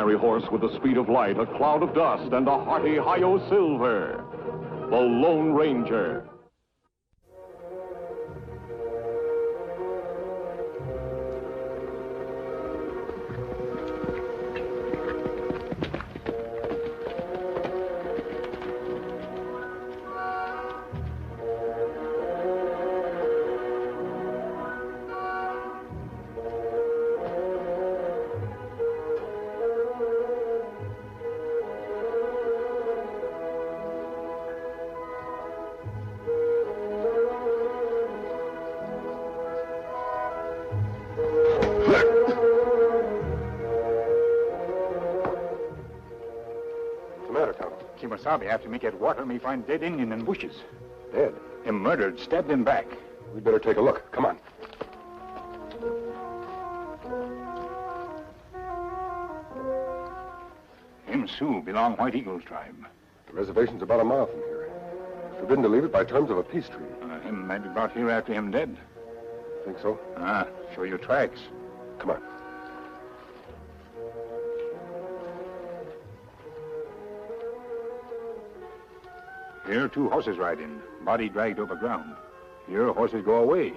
ordinary horse with the speed of light, a cloud of dust, and a hearty hi-yo silver. The Lone Ranger. After me get water, me find dead Indian in bushes. Dead? Him murdered, stabbed him back. We'd better take a look. Come on. Him Sioux belong White Eagle's tribe. The reservation's about a mile from here. Forbidden to leave it by terms of a peace treaty. Him may be brought here after him dead. Think so? Show you tracks. Come on. Here, 2 horses ride in, body dragged over ground. Here, horses go away.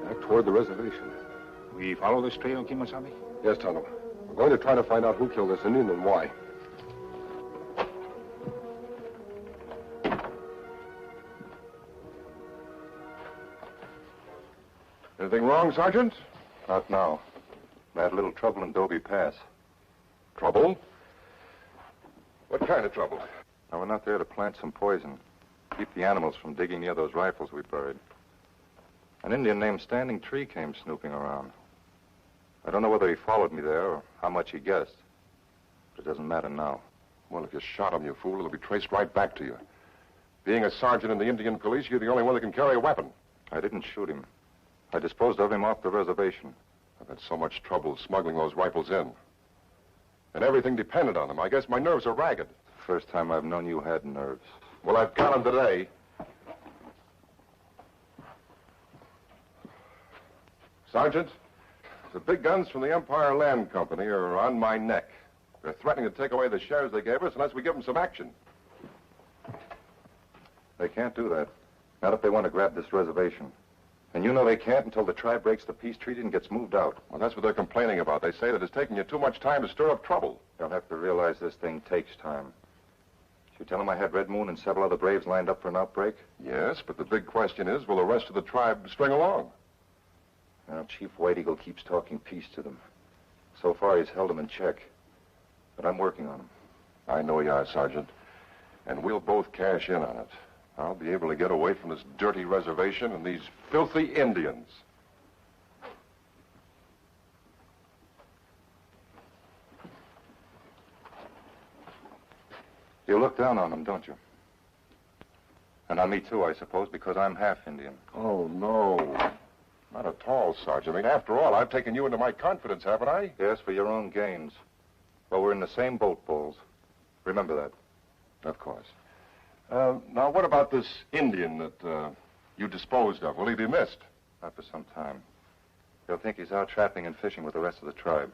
Back toward the reservation. We follow this trail, Kimosabe? Yes, Tonto. We're going to try to find out who killed this Indian and why. Anything wrong, Sergeant? Not now. I had a little trouble in Dobie Pass. Trouble? What kind of trouble? I went out there to plant some poison. Keep the animals from digging near those rifles we buried. An Indian named Standing Tree came snooping around. I don't know whether he followed me there or how much he guessed. But it doesn't matter now. Well, if you shot him, you fool, it'll be traced right back to you. Being a sergeant in the Indian police, you're the only one that can carry a weapon. I didn't shoot him. I disposed of him off the reservation. I've had so much trouble smuggling those rifles in. And everything depended on them. I guess my nerves are ragged. First time I've known you had nerves. Well, I've got them today. Sergeant, the big guns from the Empire Land Company are on my neck. They're threatening to take away the shares they gave us unless we give them some action. They can't do that. Not if they want to grab this reservation. And you know they can't until the tribe breaks the peace treaty and gets moved out. Well, that's what they're complaining about. They say that it's taking you too much time to stir up trouble. They'll have to realize this thing takes time. Did you tell them I had Red Moon and several other braves lined up for an outbreak? Yes, but the big question is, will the rest of the tribe string along? Now, Chief White Eagle keeps talking peace to them. So far, he's held them in check. But I'm working on them. I know you are, Sergeant. And we'll both cash in on it. I'll be able to get away from this dirty reservation and these filthy Indians. You look down on them, don't you? And on me, too, I suppose, because I'm half Indian. Oh, no. Not at all, Sergeant. I mean, after all, I've taken you into my confidence, haven't I? Yes, for your own gains. Well, we're in the same boat, Bowles. Remember that. Of course. Now, what about this Indian that you disposed of? Will he be missed? Not for some time. They'll think he's out trapping and fishing with the rest of the tribe.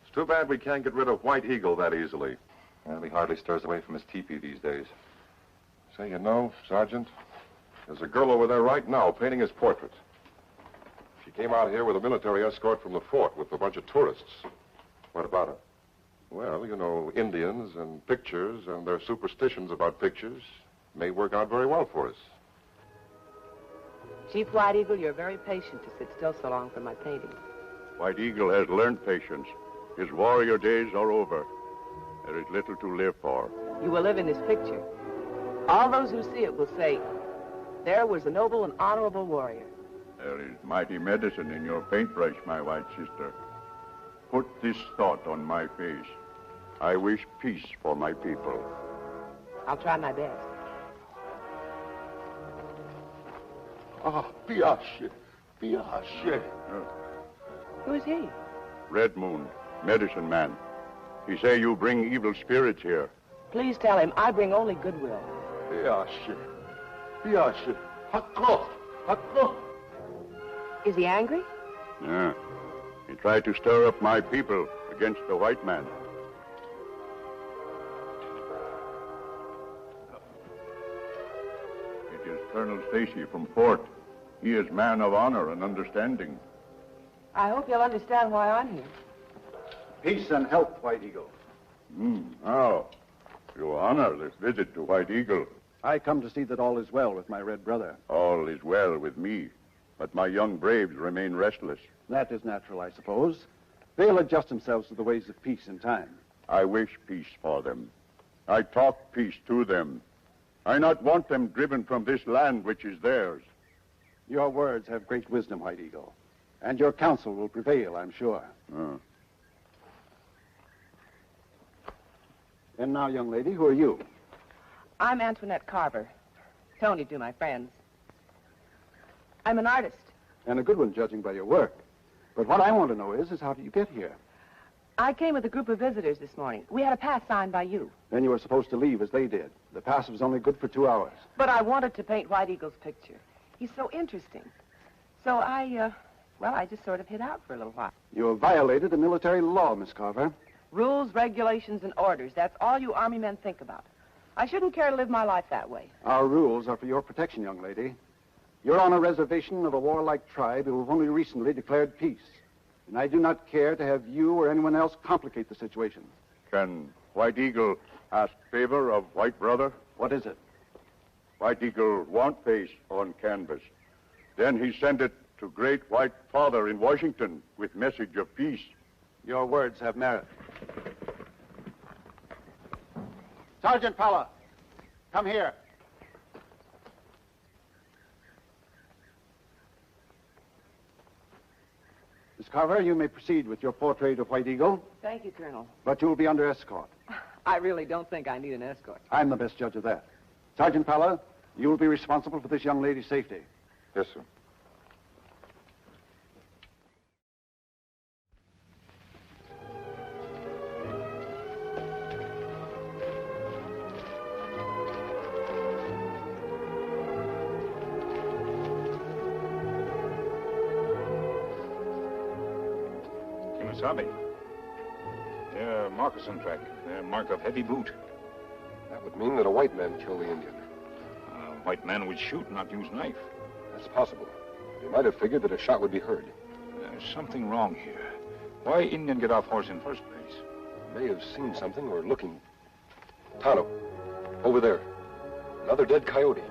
It's too bad we can't get rid of White Eagle that easily. Well, he hardly stirs away from his teepee these days. Say, you know, Sergeant, there's a girl over there right now painting his portrait. She came out here with a military escort from the fort with a bunch of tourists. What about her? Well, you know, Indians and pictures and their superstitions about pictures may work out very well for us. Chief White Eagle, you're very patient to sit still so long for my painting. White Eagle has learned patience. His warrior days are over. There is little to live for. You will live in this picture. All those who see it will say, there was a noble and honorable warrior. There is mighty medicine in your paintbrush, my white sister. Put this thought on my face. I wish peace for my people. I'll try my best. Ah, Piache. Piache. Who is he? Red Moon, medicine man. He say you bring evil spirits here. Please tell him I bring only goodwill. Piache. Piache. Hakko. Hakko. Is he angry? Yeah. He tried to stir up my people against the white man. Colonel Stacy from Fort. He is man of honor and understanding. I hope you'll understand why I'm here. Peace and health, White Eagle. Now, you honor this visit to White Eagle. I come to see that all is well with my red brother. All is well with me, but my young braves remain restless. That is natural, I suppose. They'll adjust themselves to the ways of peace in time. I wish peace for them. I talk peace to them. I not want them driven from this land which is theirs. Your words have great wisdom, White Eagle. And your counsel will prevail, I'm sure. And now, young lady, who are you? I'm Antoinette Carver. Tony to my friends. I'm an artist. And a good one, judging by your work. But what I want to know is how did you get here? I came with a group of visitors this morning. We had a pass signed by you. Then you were supposed to leave as they did. The pass was only good for 2 hours. But I wanted to paint White Eagle's picture. He's so interesting. So I just sort of hid out for a little while. You have violated a military law, Miss Carver. Rules, regulations, and orders. That's all you Army men think about. I shouldn't care to live my life that way. Our rules are for your protection, young lady. You're on a reservation of a warlike tribe who have only recently declared peace. And I do not care to have you or anyone else complicate the situation. Can White Eagle ask favor of White Brother? What is it? White Eagle want face on canvas. Then he sent it to Great White Father in Washington with message of peace. Your words have merit. Sergeant Fowler, come here. Miss Carver, you may proceed with your portrait of White Eagle, Thank you, Colonel. but you'll be under escort. I really don't think I need an escort. I'm the best judge of that. Sergeant Fowler, you'll be responsible for this young lady's safety. Yes, sir. Kimasabi. Their moccasin track. Their mark of heavy boot. That would mean that a white man killed the Indian. A white man would shoot, not use knife. That's possible. They might have figured that a shot would be heard. There's something wrong here. Why Indian get off horse in first place? May have seen something or looking. Tonto, over there. Another dead coyote.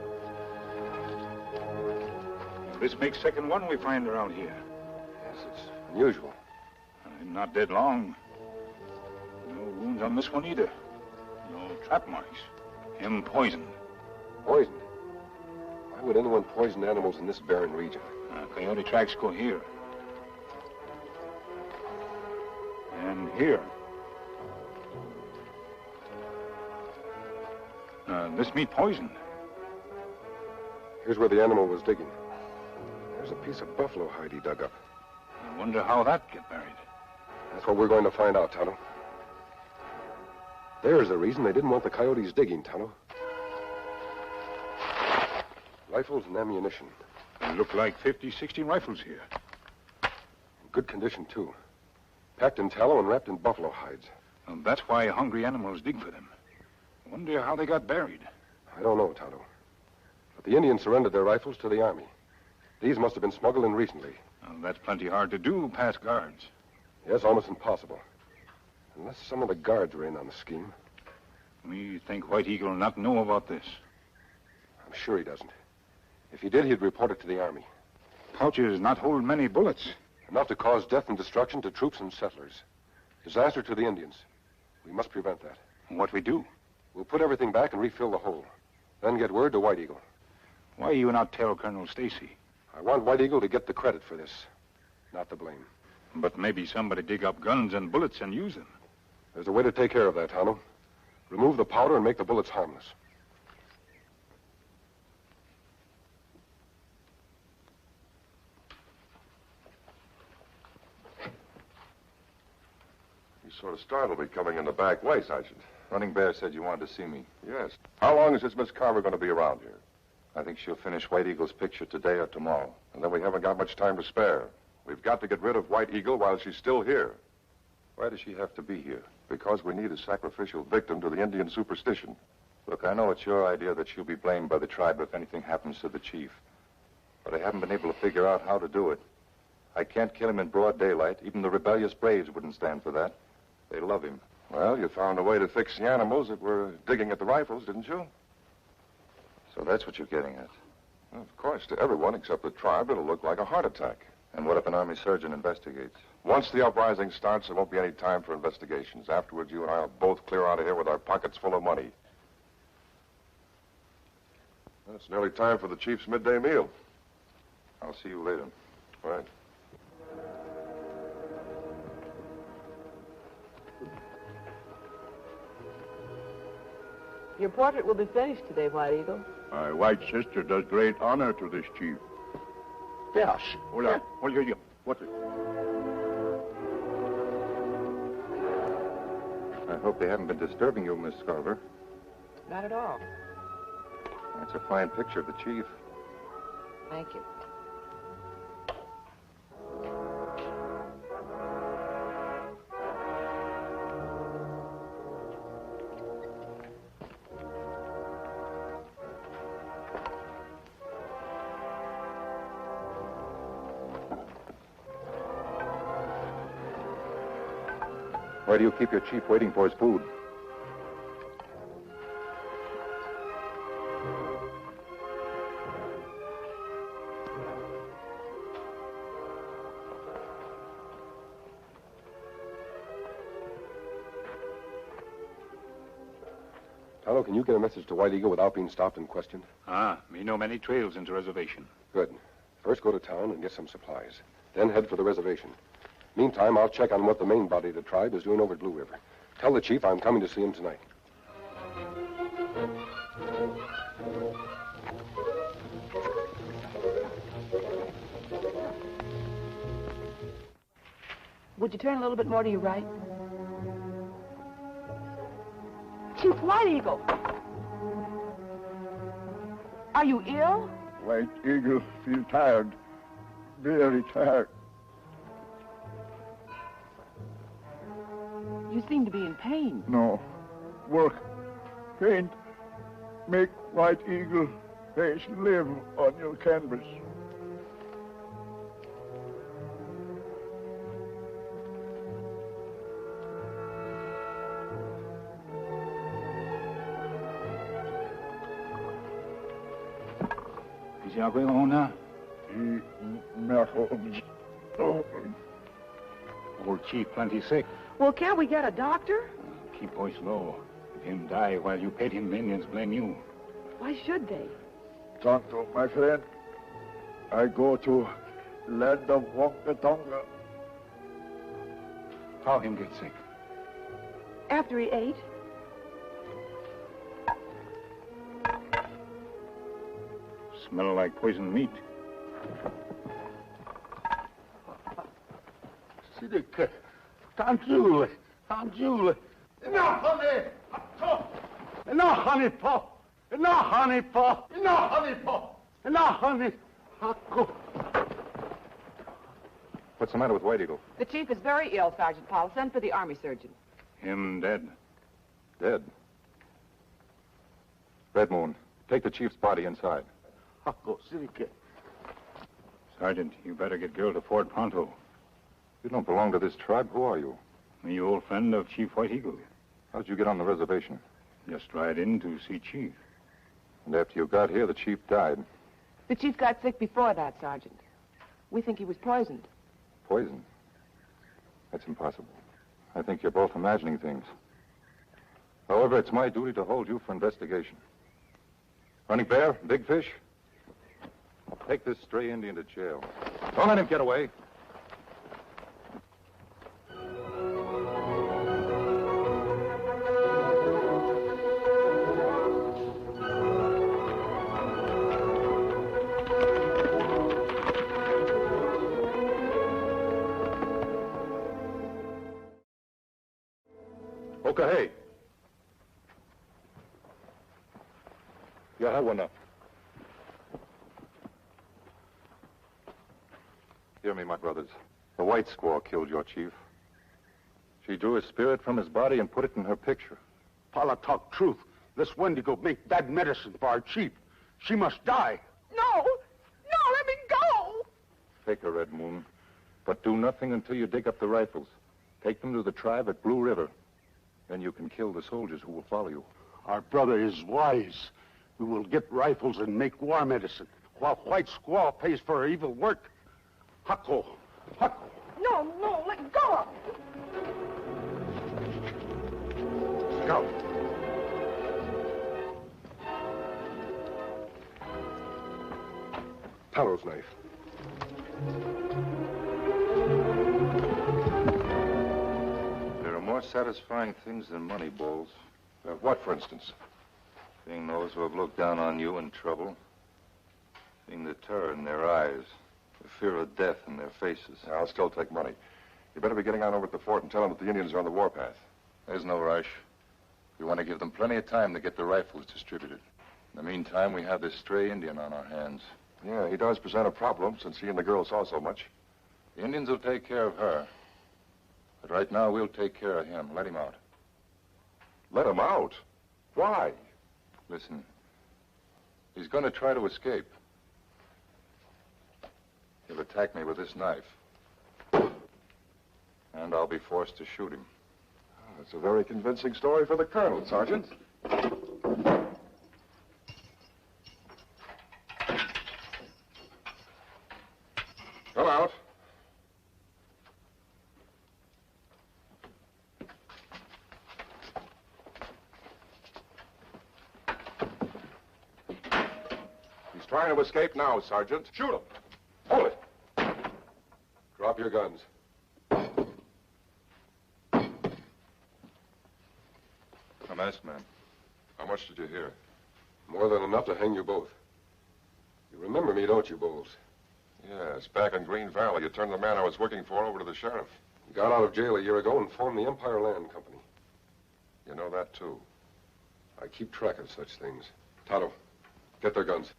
This makes second one we find around here. Yes, it's unusual. Not dead long. No wounds on this one either. No trap marks. Him poisoned. Poisoned? Why would anyone poison animals in this barren region? Coyote tracks go here. And here. This meat poisoned. Here's where the animal was digging. There's a piece of buffalo hide he dug up. I wonder how that get buried. That's what we're going to find out, Tonto. There's the reason they didn't want the coyotes digging, Tonto. Rifles and ammunition. They look like 50, 60 rifles here. In good condition, too. Packed in tallow and wrapped in buffalo hides. And that's why hungry animals dig for them. Wonder how they got buried. I don't know, Tonto. But the Indians surrendered their rifles to the Army. These must have been smuggled in recently. Well, that's plenty hard to do, past guards. Yes, almost impossible. Unless some of the guards were in on the scheme. We think White Eagle will not know about this. I'm sure he doesn't. If he did, he'd report it to the Army. Pouches not hold many bullets. Enough to cause death and destruction to troops and settlers. Disaster to the Indians. We must prevent that. What we do? We'll put everything back and refill the hole. Then get word to White Eagle. Why you not tell Colonel Stacy? I want White Eagle to get the credit for this, not the blame. But maybe somebody dig up guns and bullets and use them. There's a way to take care of that, Tonto. Remove the powder and make the bullets harmless. You sort of startled me coming in the back way, Sergeant. Running Bear said you wanted to see me. Yes. How long is this Miss Carver going to be around here? I think she'll finish White Eagle's picture today or tomorrow. And then we haven't got much time to spare. We've got to get rid of White Eagle while she's still here. Why does she have to be here? Because we need a sacrificial victim to the Indian superstition. Look, I know it's your idea that she'll be blamed by the tribe if anything happens to the chief. But I haven't been able to figure out how to do it. I can't kill him in broad daylight. Even the rebellious Braves wouldn't stand for that. They love him. Well, you found a way to fix the animals that were digging at the rifles, didn't you? So that's what you're getting at. Well, of course, to everyone except the tribe, it'll look like a heart attack. And what if an army surgeon investigates? Once the uprising starts, there won't be any time for investigations. Afterwards, you and I will both clear out of here with our pockets full of money. Well, it's nearly time for the chief's midday meal. I'll see you later. Right. Your portrait will be finished today, White Eagle. My white sister does great honor to this chief. Yes. Hola. Hola. What's it? I hope they haven't been disturbing you, Miss Scarver. Not at all. That's a fine picture of the chief. Thank you. Why do you keep your chief waiting for his food? Tonto, can you get a message to White Eagle without being stopped and questioned? Me know many trails into reservation. Good. First go to town and get some supplies. Then head for the reservation. Meantime, I'll check on what the main body of the tribe is doing over at Blue River. Tell the chief I'm coming to see him tonight. Would you turn a little bit more to your right? Chief White Eagle! Are you ill? White Eagle feel tired. Very tired. You seem to be in pain. No. Work. Paint. Make White Eagle face live on your canvas. Is he going on now? Old chief plenty sick. Well, can't we get a doctor? Keep voice low. If him die while you paid him, Indians blame you. Why should they? Tonto, my friend, I go to land of Wonka Tonga. How him get sick? After he ate? Smell like poisoned meat. Siddiq, Tanjule. Enough, honey! Enough, honey, po! Enough, honey, po! Enough, honey, po! Enough, honey! What's the matter with White Eagle? The chief is very ill, Sergeant Paul. Send for the army surgeon. Him dead. Dead. Red Moon, take the chief's body inside. Siddiq. Sergeant, you better get girl to Fort Pronto. You don't belong to this tribe. Who are you? Me old friend of Chief White Eagle. How'd you get on the reservation? Just ride in to see Chief. And after you got here, the chief died. The chief got sick before that, Sergeant. We think he was poisoned. Poison? That's impossible. I think you're both imagining things. However, it's my duty to hold you for investigation. Running Bear, Big Fish, take this stray Indian to jail. Don't let him get away. Okay. You have one now. Hear me, my brothers. The white squaw killed your chief. She drew his spirit from his body and put it in her picture. Paula talk truth. This Wendigo make bad medicine for our chief. She must die. No! No, let me go! Take her, Red Moon. But do nothing until you dig up the rifles. Take them to the tribe at Blue River. Then you can kill the soldiers who will follow you. Our brother is wise. We will get rifles and make war medicine, while White Squaw pays for her evil work. Hucko! Hucko! No, no, let go! Scout. Tonto's knife. There are more satisfying things than money, Bowles. What, for instance? Seeing those who have looked down on you in trouble. Seeing the terror in their eyes. The fear of death in their faces. I'll still take money. You better be getting on over at the fort and tell them that the Indians are on the warpath. There's no rush. We want to give them plenty of time to get the rifles distributed. In the meantime, we have this stray Indian on our hands. Yeah, he does present a problem since he and the girl saw so much. The Indians will take care of her. But right now, we'll take care of him. Let him out. Let him out? Why? Listen. He's going to try to escape. He'll attack me with this knife. And I'll be forced to shoot him. That's a very convincing story for the colonel, Sergeant. Come out. He's trying to escape now, Sergeant. Shoot him. Hold it. Drop your guns. A masked man. How much did you hear? More than enough to hang you both. You remember me, don't you, Bowles? Yes, back in Green Valley, you turned the man I was working for over to the sheriff. You got out of jail a year ago and formed the Empire Land Company. You know that, too. I keep track of such things. Tonto, get their guns.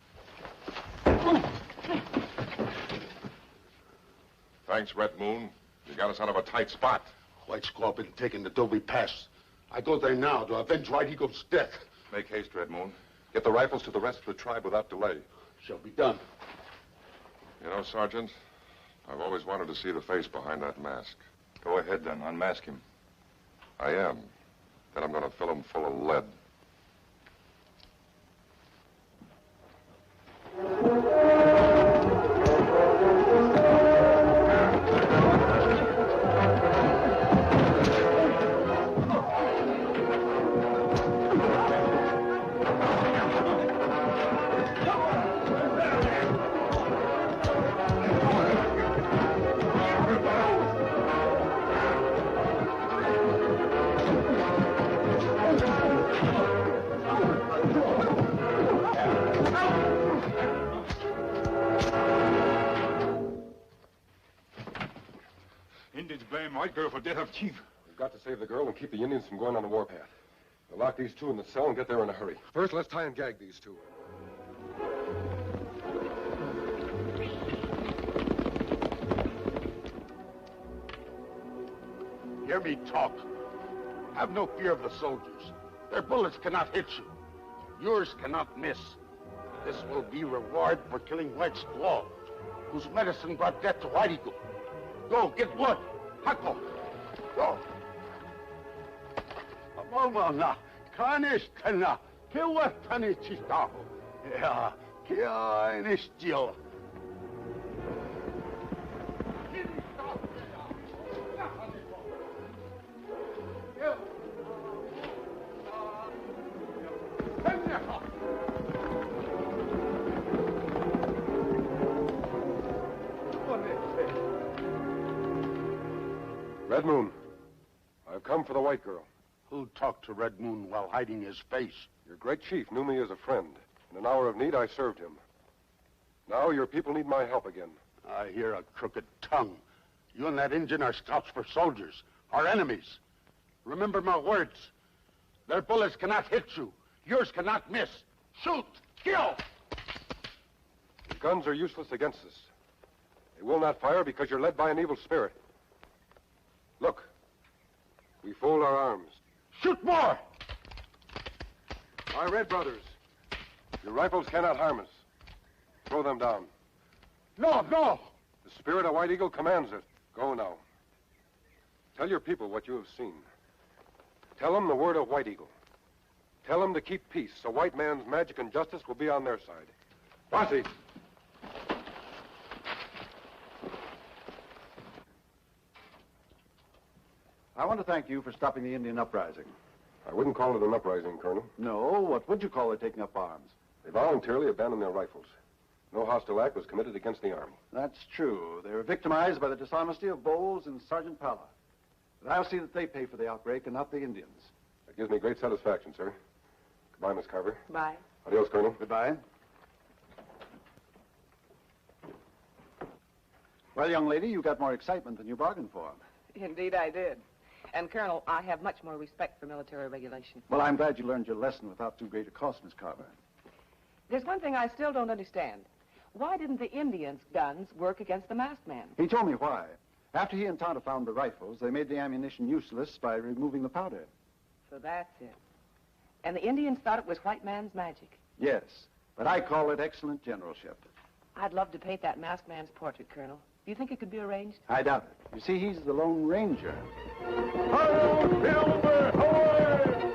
Thanks, Red Moon. You got us out of a tight spot. White Squaw been taking the Dobie Pass. I go there now to avenge White Eagle's death. Make haste, Red Moon. Get the rifles to the rest of the tribe without delay. Shall be done. You know, Sergeant, I've always wanted to see the face behind that mask. Go ahead, then. Unmask him. I am. Then I'm going to fill him full of lead. Indians blame white girl for death of chief. We've got to save the girl and keep the Indians from going on the warpath. We'll lock these two in the cell and get there in a hurry. First, let's tie and gag these two. Hear me talk. Have no fear of the soldiers. Their bullets cannot hit you. Yours cannot miss. This will be reward for killing White Squaw, whose medicine brought death to White Eagle. Go, get wood. Huckle. Go. Mama, kanishkana, kiwatani chita. Yeah, kia inistio. Red Moon, I've come for the white girl. Who talked to Red Moon while hiding his face? Your great chief knew me as a friend. In an hour of need, I served him. Now your people need my help again. I hear a crooked tongue. You and that Indian are scouts for soldiers, our enemies. Remember my words. Their bullets cannot hit you. Yours cannot miss. Shoot! Kill! The guns are useless against us. They will not fire because you're led by an evil spirit. Look, we fold our arms. Shoot more! My red brothers, your rifles cannot harm us. Throw them down. No, no! The spirit of White Eagle commands it. Go now. Tell your people what you have seen. Tell them the word of White Eagle. Tell them to keep peace, so white man's magic and justice will be on their side. Posse! I want to thank you for stopping the Indian uprising. I wouldn't call it an uprising, Colonel. No, what would you call it, taking up arms? They voluntarily abandoned their rifles. No hostile act was committed against the Army. That's true. They were victimized by the dishonesty of Bowles and Sergeant Pala. But I'll see that they pay for the outbreak and not the Indians. That gives me great satisfaction, sir. Goodbye, Miss Carver. Bye. Adios, Colonel. Goodbye. Well, young lady, you got more excitement than you bargained for. Indeed, I did. And, Colonel, I have much more respect for military regulation. Well, I'm glad you learned your lesson without too great a cost, Miss Carver. There's one thing I still don't understand. Why didn't the Indians' guns work against the masked man? He told me why. After he and Tonto found the rifles, they made the ammunition useless by removing the powder. So that's it. And the Indians thought it was white man's magic. Yes, but I call it excellent generalship. I'd love to paint that masked man's portrait, Colonel. Do you think it could be arranged? I doubt it. You see, he's the Lone Ranger. Silver, away!